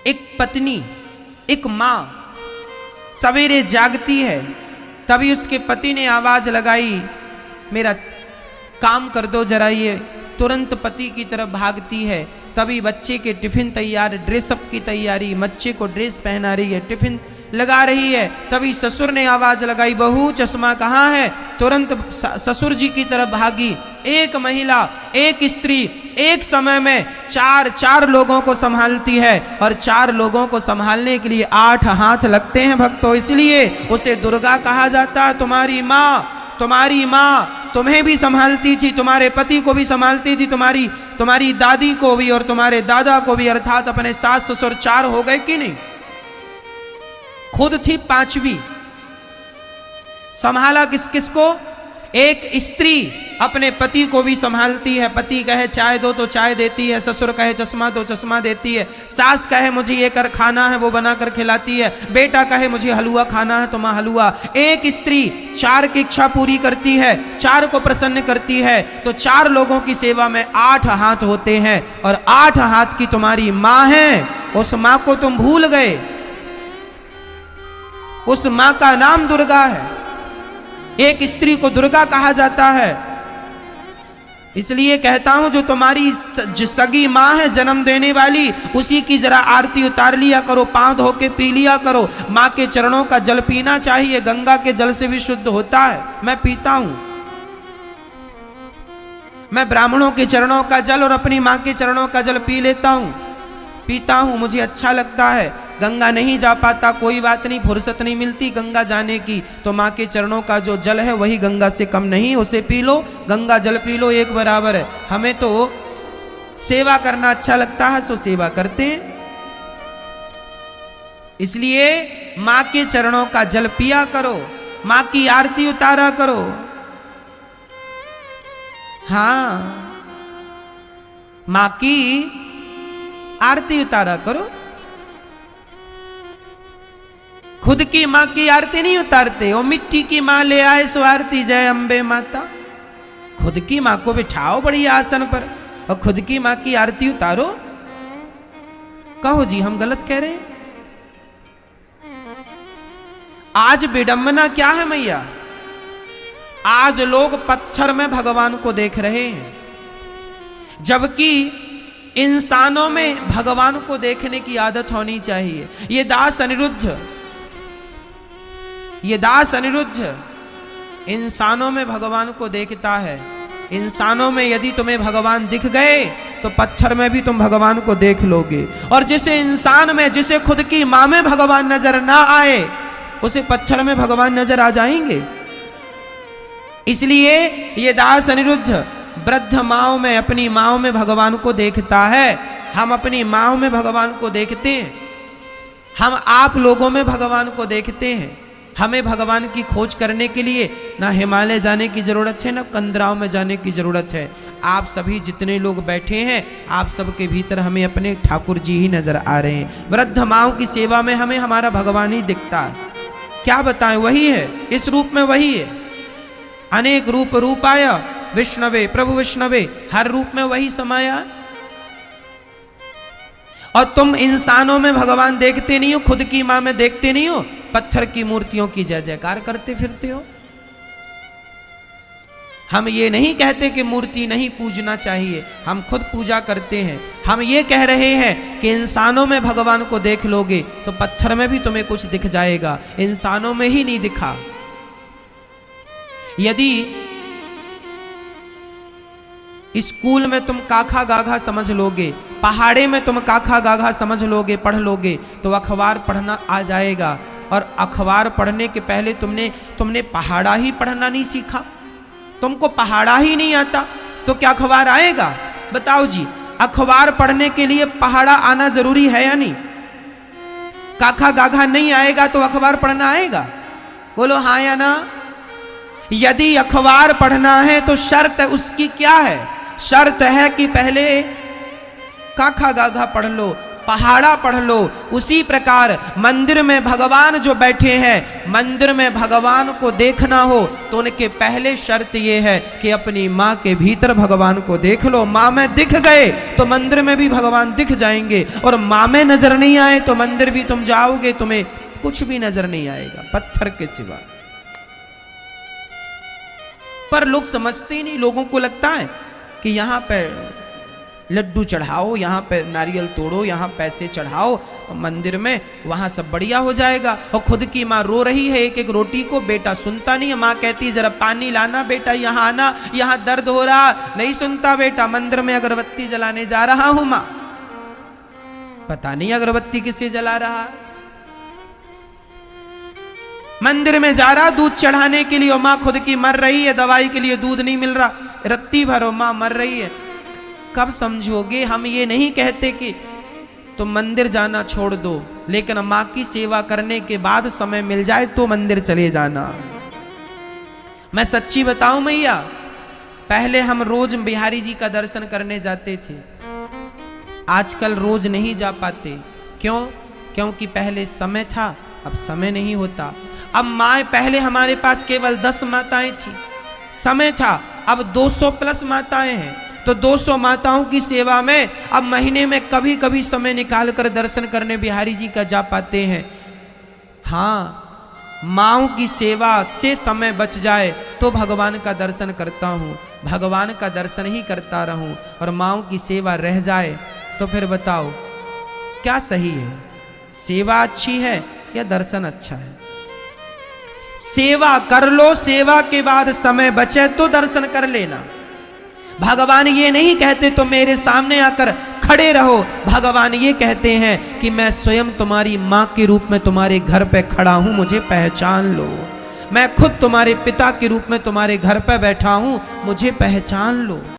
एक पत्नी, एक मां सवेरे जागती है, तभी उसके पति ने आवाज लगाई, मेरा काम कर दो जरा, ये तुरंत पति की तरफ भागती है। तभी बच्चे के टिफिन तैयार, ड्रेसअप की तैयारी, बच्चे को ड्रेस पहना रही है, टिफिन लगा रही है। तभी ससुर ने आवाज लगाई, बहू चश्मा कहाँ है? तुरंत ससुर जी की तरफ भागी। एक महिला, एक स्त्री एक समय में चार लोगों को संभालती है, और 4 लोगों को संभालने के लिए 8 हाथ लगते हैं भक्तों। इसलिए उसे दुर्गा कहा जाता है। तुम्हारी माँ तुम्हें भी संभालती थी, तुम्हारे पति को भी संभालती थी, तुम्हारी दादी को भी और तुम्हारे दादा को भी, अर्थात अपने सास ससुर 4 हो गए कि नहीं? खुद थी 5वीं। संभाला किस किस को? एक स्त्री अपने पति को भी संभालती है। पति कहे चाय दो तो चाय देती है, ससुर कहे चश्मा दो चश्मा देती है, सास कहे मुझे ये कर खाना है वो बना कर खिलाती है, बेटा कहे मुझे हलवा खाना है तो मां हलवा। एक स्त्री 4 की इच्छा पूरी करती है, 4 को प्रसन्न करती है। तो 4 लोगों की सेवा में 8 हाथ होते हैं, और 8 हाथ की तुम्हारी मां है। उस मां को तुम भूल गए। उस मां का नाम दुर्गा है। एक स्त्री को दुर्गा कहा जाता है। इसलिए कहता हूं, जो तुम्हारी सगी मां है जन्म देने वाली, उसी की जरा आरती उतार लिया करो, पांव धो के पी लिया करो। मां के चरणों का जल पीना चाहिए, गंगा के जल से भी शुद्ध होता है। मैं पीता हूं, मैं ब्राह्मणों के चरणों का जल और अपनी मां के चरणों का जल पी लेता हूं, पीता हूं, मुझे अच्छा लगता है। गंगा नहीं जा पाता, कोई बात नहीं, फुर्सत नहीं मिलती गंगा जाने की, तो माँ के चरणों का जो जल है वही गंगा से कम नहीं, उसे पी लो, गंगा जल पी लो, एक बराबर है। हमें तो सेवा करना अच्छा लगता है, सो सेवा करते हैं। इसलिए माँ के चरणों का जल पिया करो, माँ की आरती उतारा करो। हाँ, माँ की आरती उतारा करो। खुद की मां की आरती नहीं उतारते, वो मिट्टी की मां ले आए सो आरती, जय अम्बे माता। खुद की मां को बिठाओ बड़ी आसन पर और खुद की मां की आरती उतारो। कहो जी हम गलत कह रहे हैं? आज विडंबना क्या है मैया? आज लोग पत्थर में भगवान को देख रहे हैं, जबकि इंसानों में भगवान को देखने की आदत होनी चाहिए। ये दास अनिरुद्ध इंसानों में भगवान को देखता है। इंसानों में यदि तुम्हें भगवान दिख गए तो पत्थर में भी तुम भगवान को देख लोगे, और जिसे इंसान में, जिसे खुद की मां में भगवान नजर ना आए, उसे पत्थर में भगवान नजर आ जाएंगे। इसलिए ये दास अनिरुद्ध वृद्ध माओं में, अपनी माओं में भगवान को देखता है। हम अपनी माओं में भगवान को देखते हैं, हम आप लोगों में भगवान को देखते हैं। हमें भगवान की खोज करने के लिए ना हिमालय जाने की जरूरत है, ना कंदराव में जाने की जरूरत है। आप सभी जितने लोग बैठे हैं, आप सबके भीतर हमें अपने ठाकुर जी ही नजर आ रहे हैं। वृद्ध माओं की सेवा में हमें हमारा भगवान ही दिखता है। क्या बताएं, वही है, इस रूप में वही है। अनेक रूप रूपाय विष्णवे, प्रभु विष्णवे, हर रूप में वही समाया। और तुम इंसानों में भगवान देखते नहीं हो, खुद की मां में देखते नहीं हो, पत्थर की मूर्तियों की जय जयकार करते फिरते हो। हम ये नहीं कहते कि मूर्ति नहीं पूजना चाहिए, हम खुद पूजा करते हैं। हम ये कह रहे हैं कि इंसानों में भगवान को देख लोगे तो पत्थर में भी तुम्हें कुछ दिख जाएगा, इंसानों में ही नहीं दिखा। यदि स्कूल में तुम काखा गाघा समझ लोगे, पहाड़े में तुम काखा गाघा समझ लोगे, पढ़ लोगे, तो अखबार पढ़ना आ जाएगा। और अखबार पढ़ने के पहले तुमने पहाड़ा ही पढ़ना नहीं सीखा, तुमको पहाड़ा ही नहीं आता, तो क्या अखबार आएगा? बताओ जी, अखबार पढ़ने के लिए पहाड़ा आना जरूरी है या नहीं? काखा गाघा नहीं आएगा तो अखबार पढ़ना आएगा? बोलो हाँ या ना। यदि अखबार पढ़ना है तो शर्त उसकी क्या है? शर्त है कि पहले काखा गाघा पढ़ लो, पहाड़ा पढ़ लो। उसी प्रकार मंदिर में भगवान जो बैठे हैं, मंदिर में भगवान को देखना हो तो उनके पहले शर्त ये है कि अपनी माँ के भीतर भगवान को देख लो। माँ में दिख गए तो मंदिर में भी भगवान दिख जाएंगे, और माँ में नजर नहीं आए तो मंदिर भी तुम जाओगे तुम्हें कुछ भी नजर नहीं आएगा पत्थर के सिवा। पर लोग समझते ही नहीं। लोगों को लगता है कि यहाँ पे लड्डू चढ़ाओ, यहाँ पे नारियल तोड़ो, यहाँ पैसे चढ़ाओ मंदिर में, वहां सब बढ़िया हो जाएगा। और खुद की माँ रो रही है एक एक रोटी को, बेटा सुनता नहीं है। माँ कहती है जरा पानी लाना बेटा, यहाँ आना, यहाँ दर्द हो रहा, नहीं सुनता बेटा। मंदिर में अगरबत्ती जलाने जा रहा हूं माँ, पता नहीं अगरबत्ती किसे जला रहा है। मंदिर में जा रहा दूध चढ़ाने के लिए, और माँ खुद की मर रही है, दवाई के लिए दूध नहीं मिल रहा, रत्ती भरो माँ मर रही है। कब समझोगे? हम ये नहीं कहते कि तुम मंदिर जाना छोड़ दो, लेकिन माँ की सेवा करने के बाद समय मिल जाए तो मंदिर चले जाना। मैं सच्ची बताऊं मैया, पहले हम रोज बिहारी जी का दर्शन करने जाते थे, आजकल रोज नहीं जा पाते। क्यों? क्योंकि पहले समय था, अब समय नहीं होता। अब माँ, पहले हमारे पास केवल 10 माताएं थी, समय था, अब 200 प्लस माताएं हैं। तो 200 माताओं की सेवा में अब महीने में कभी कभी समय निकाल कर दर्शन करने बिहारी जी का जा पाते हैं। हाँ, माँओं की सेवा से समय बच जाए तो भगवान का दर्शन करता हूँ, भगवान का दर्शन ही करता रहूं, और माँओं की सेवा रह जाए तो फिर बताओ क्या सही है? सेवा अच्छी है या दर्शन अच्छा है? सेवा कर लो, सेवा के बाद समय बचे तो दर्शन कर लेना। भगवान ये नहीं कहते तो मेरे सामने आकर खड़े रहो, भगवान ये कहते हैं कि मैं स्वयं तुम्हारी माँ के रूप में तुम्हारे घर पे खड़ा हूं, मुझे पहचान लो। मैं खुद तुम्हारे पिता के रूप में तुम्हारे घर पे बैठा हूं, मुझे पहचान लो।